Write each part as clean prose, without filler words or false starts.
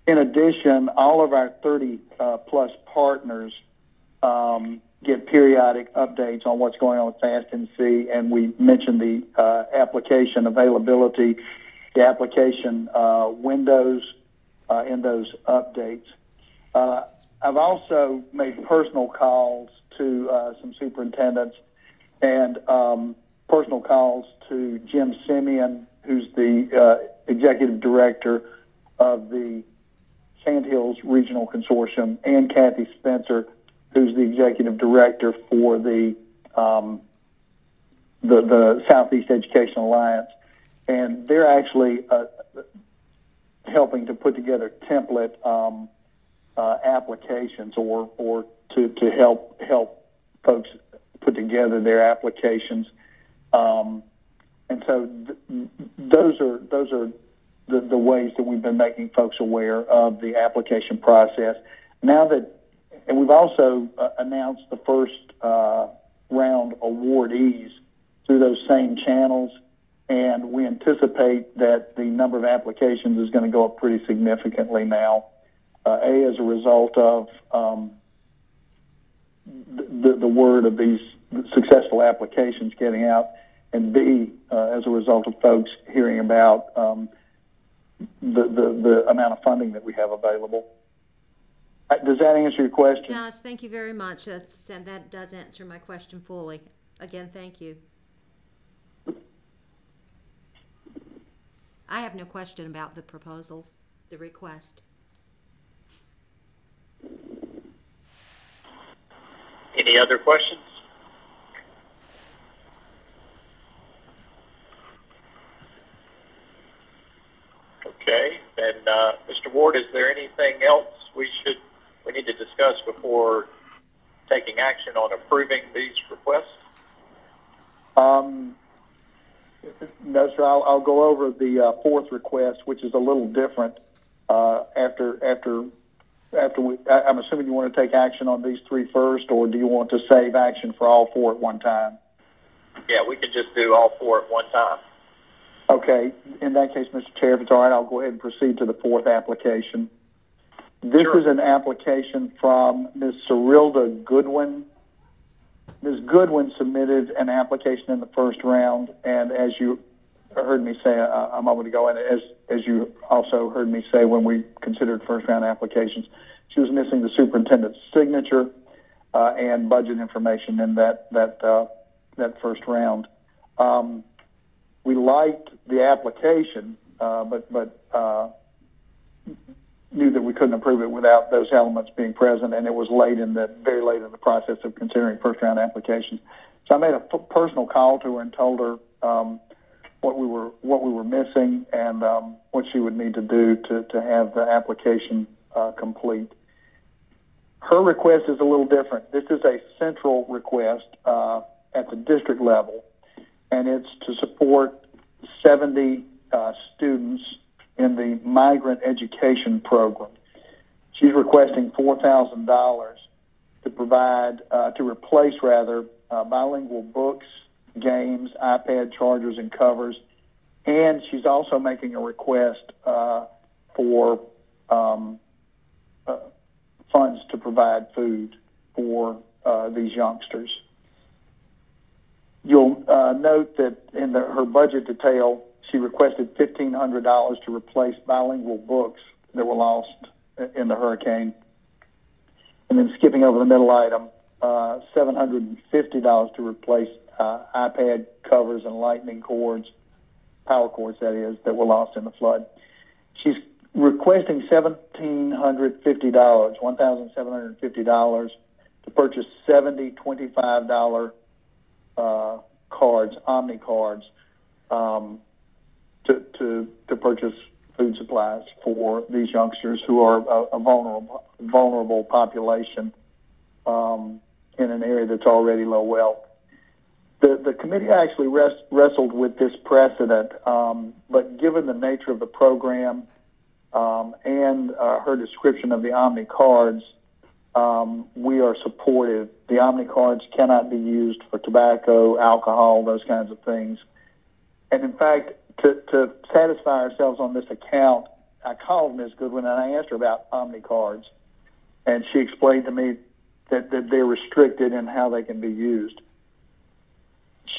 In addition, all of our 30-plus partners get periodic updates on what's going on with FastNC, and we mentioned the application availability, the application windows in those updates. I've also made personal calls to some superintendents and personal calls to Jim Simeon, who's the executive director of the Sandhills Regional Consortium, and Kathy Spencer, who's the executive director for the Southeast Education Alliance, and they're actually helping to put together template applications, or to help folks put together their applications, and so those are the ways that we've been making folks aware of the application process. Now that, and we've also announced the first round awardees through those same channels, and we anticipate that the number of applications is going to go up pretty significantly now, as a result of the word of these successful applications getting out, and B, as a result of folks hearing about the amount of funding that we have available. Does that answer your question? Yes, thank you very much. That does answer my question fully. Again, thank you. I have no question about the proposals, the request. Any other questions? Okay, then Mr. Ward, is there anything else we need to discuss before taking action on approving these requests? No, sir. I'll go over the fourth request, which is a little different. After we, I'm assuming you want to take action on these three first, or do you want to save action for all four at one time? Yeah, we can just do all four at one time. Okay. In that case, Mr. Chair, if it's all right, I'll go ahead and proceed to the fourth application. This is an application from Ms. Cyrilda Goodwin. Ms. Goodwin submitted an application in the first round, and as you heard me say a moment ago, and as you also heard me say when we considered first round applications, she was missing the superintendent's signature and budget information in that first round. We liked the application, but knew that we couldn't approve it without those elements being present, and it was very late in the process of considering first round applications. So I made a personal call to her and told her what we were missing and what she would need to do to have the application complete. Her request is a little different. This is a central request at the district level, and it's to support 70 students in the migrant education program. She's requesting $4,000 to provide, to replace bilingual books, games, iPad chargers, and covers. And she's also making a request for funds to provide food for these youngsters. You'll note that in her budget detail, she requested $1,500 to replace bilingual books that were lost in the hurricane. And then skipping over the middle item, $750 to replace iPad covers and lightning cords, power cords that is, that were lost in the flood. She's requesting $1,750 to purchase 70 $25 cards, Omni cards, to purchase food supplies for these youngsters who are a vulnerable population in an area that's already low wealth. The committee actually wrestled with this precedent, but given the nature of the program and her description of the Omni cards, we are supportive. The Omni cards cannot be used for tobacco, alcohol, those kinds of things. And in fact, to satisfy ourselves on this account, I called Ms. Goodwin and I asked her about Omni cards, and she explained to me that they're restricted in how they can be used.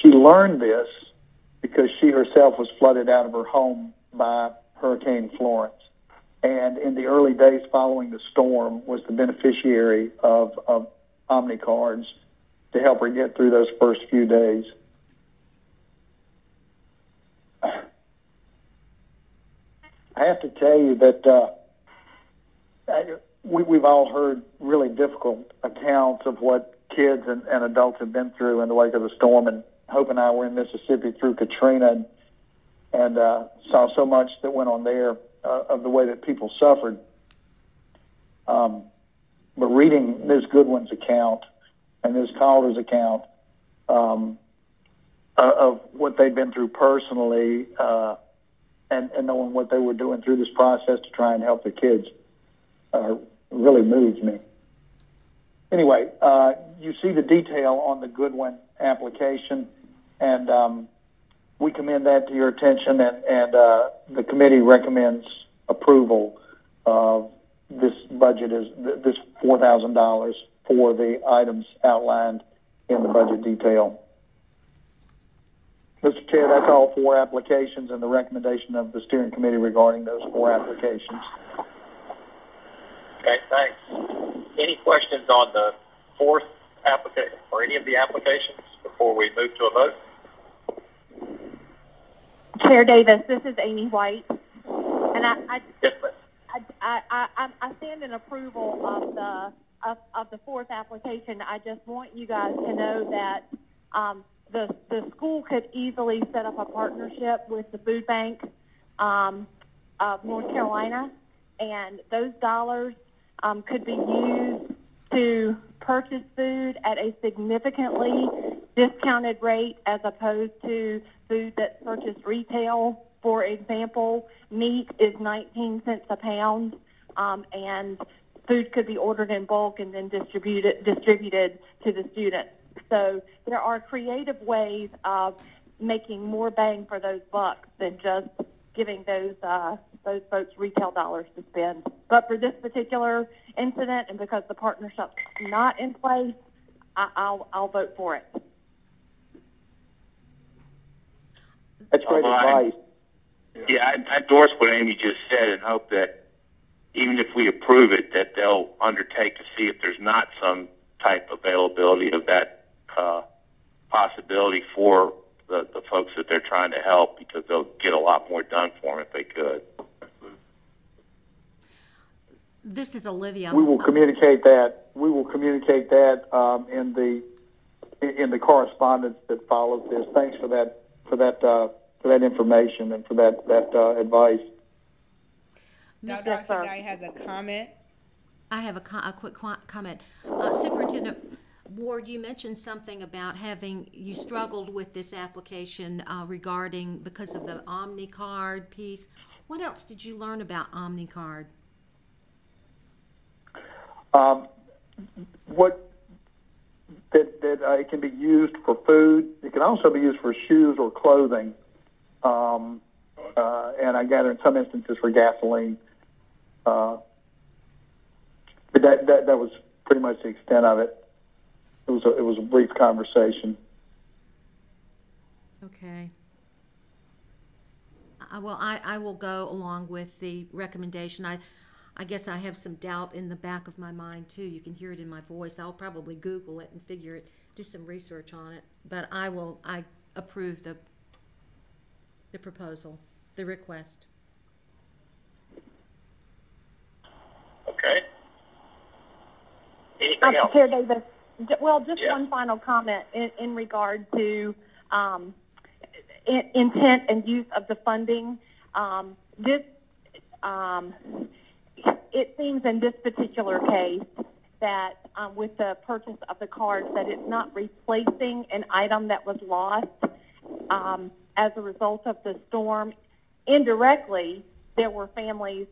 She learned this because she herself was flooded out of her home by Hurricane Florence, and in the early days following the storm was the beneficiary of Omni cards to help her get through those first few days. I have to tell you that we've all heard really difficult accounts of what kids and adults have been through in the wake of the storm. And Hope and I were in Mississippi through Katrina and saw so much that went on there of the way that people suffered. But reading Ms. Goodwin's account and Ms. Calder's account of what they'd been through personally, and knowing what they were doing through this process to try and help the kids really moved me. Anyway, you see the detail on the Goodwin application, and we commend that to your attention, and the committee recommends approval of this budget, is this $4,000 for the items outlined in the budget detail. Mr. Chair, that's all 4 applications and the recommendation of the steering committee regarding those 4 applications. Okay, thanks. Any questions on the 4th application or any of the applications before we move to a vote? Chair Davis, this is Amy White, and I stand in approval of the 4th application. I just want you guys to know that the school could easily set up a partnership with the food bank of North Carolina, and those dollars could be used to purchase food at a significantly discounted rate as opposed to food that's purchased retail. For example, meat is 19 cents a pound, and food could be ordered in bulk and then distributed to the students. So there are creative ways of making more bang for those bucks than just giving those folks retail dollars to spend. But for this particular incident, and because the partnership's not in place, I'll vote for it. That's great advice. I endorse what Amy just said and hope that even if we approve it, that they'll undertake to see if there's not some type of availability of that possibility for the folks that they're trying to help, because they'll get a lot more done for them if they could. This is Olivia. We will communicate that. We will communicate that in the correspondence that follows this. Thanks for that information and for that advice. Dr. Oxendine has a comment. I have a quick comment. Superintendent Ward, you mentioned something about you struggled with this application regarding because of the OmniCard piece. What else did you learn about OmniCard? It can be used for food. It can also be used for shoes or clothing, and I gather in some instances for gasoline. But that was pretty much the extent of it. It was a brief conversation. Okay. I will go along with the recommendation. I guess I have some doubt in the back of my mind too. You can hear it in my voice. I'll probably Google it and do some research on it. But I approve the proposal, the request. Okay. Anything else? Chair Davis, well, just one final comment in regard to intent and use of the funding. It seems in this particular case that with the purchase of the cards that it's not replacing an item that was lost as a result of the storm. Indirectly, there were families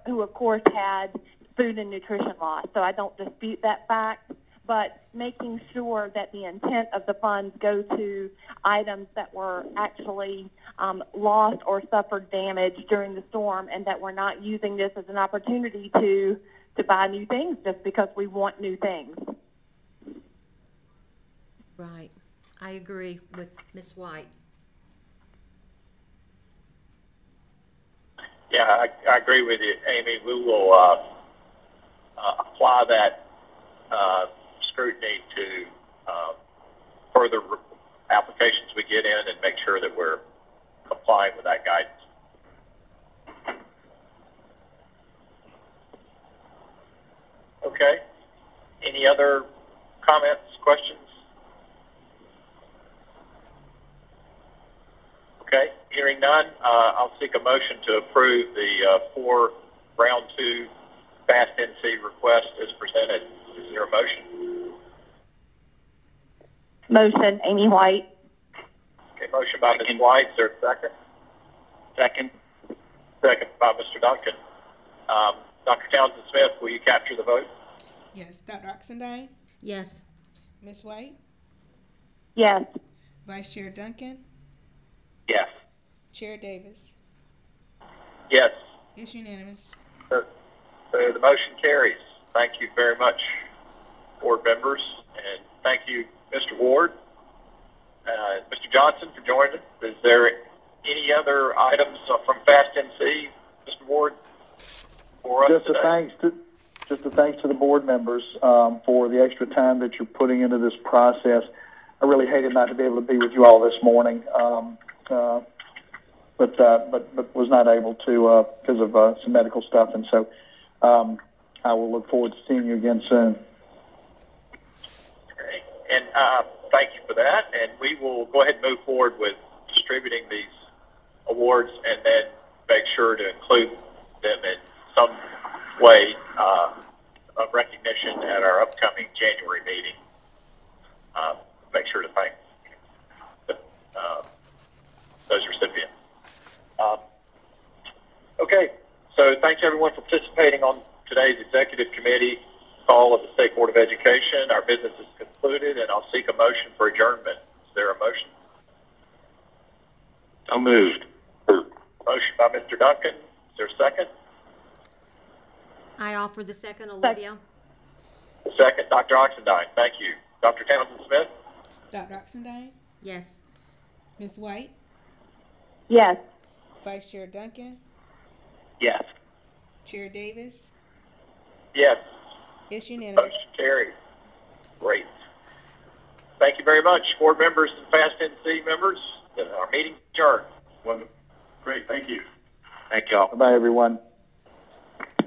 who, of course, had food and nutrition loss. So I don't dispute that fact. but making sure that the intent of the funds go to items that were actually lost or suffered damage during the storm, and that we're not using this as an opportunity to buy new things just because we want new things. Right. I agree with Ms. White. Yeah, I agree with you, Amy. We will apply that scrutiny to further applications we get in and make sure that we're complying with that guidance. Okay. Any other comments, questions? Okay. Hearing none, I'll seek a motion to approve the 4 Round 2 Fast NC request as presented. Is there a motion? Motion, Amy White. Okay, motion by Ms. White. Is there a second? Second. Second by Mr. Duncan. Dr. Townsend Smith, will you capture the vote? Yes. Dr. Oxendine? Yes. Ms. White? Yes. Vice Chair Duncan? Yes. Chair Davis? Yes. It's unanimous. So the motion carries. Thank you very much, board members, and thank you, Mr. Ward, Mr. Johnson, for joining us. Is there any other items from Fast NC, Mr. Ward, for us today? Just a thanks to the board members for the extra time that you're putting into this process. I really hated not to be able to be with you all this morning, but was not able to because of some medical stuff, and so I will look forward to seeing you again soon. Okay. And thank you for that, and we will go ahead and move forward with distributing these awards and then make sure to include them in some way of recognition at our upcoming January meeting. Make sure to thank those recipients. Okay, so thanks everyone for participating on today's Executive Committee call of the State Board of Education. Our business is concluded, and I'll seek a motion for adjournment. Is there a motion? So moved. Motion by Mr. Duncan. Is there a second? I offer the second, Olivia. Second, Dr. Oxendine. Thank you. Dr. Townsend Smith? Dr. Oxendine? Yes. Ms. White? Yes. Vice Chair Duncan? Yes. Chair Davis? Yes. It's unanimous. Motion carries. Great. Thank you very much, board members and Fast NC members. Our meeting adjourned. Great, thank you. Thank y'all. Bye, everyone.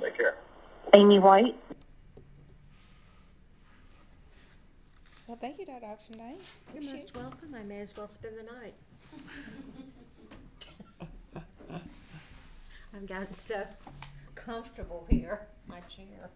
Take care. Amy White. Well, thank you, Dr. Oxendine. You're most welcome. I may as well spend the night. I've gotten so comfortable here, my chair.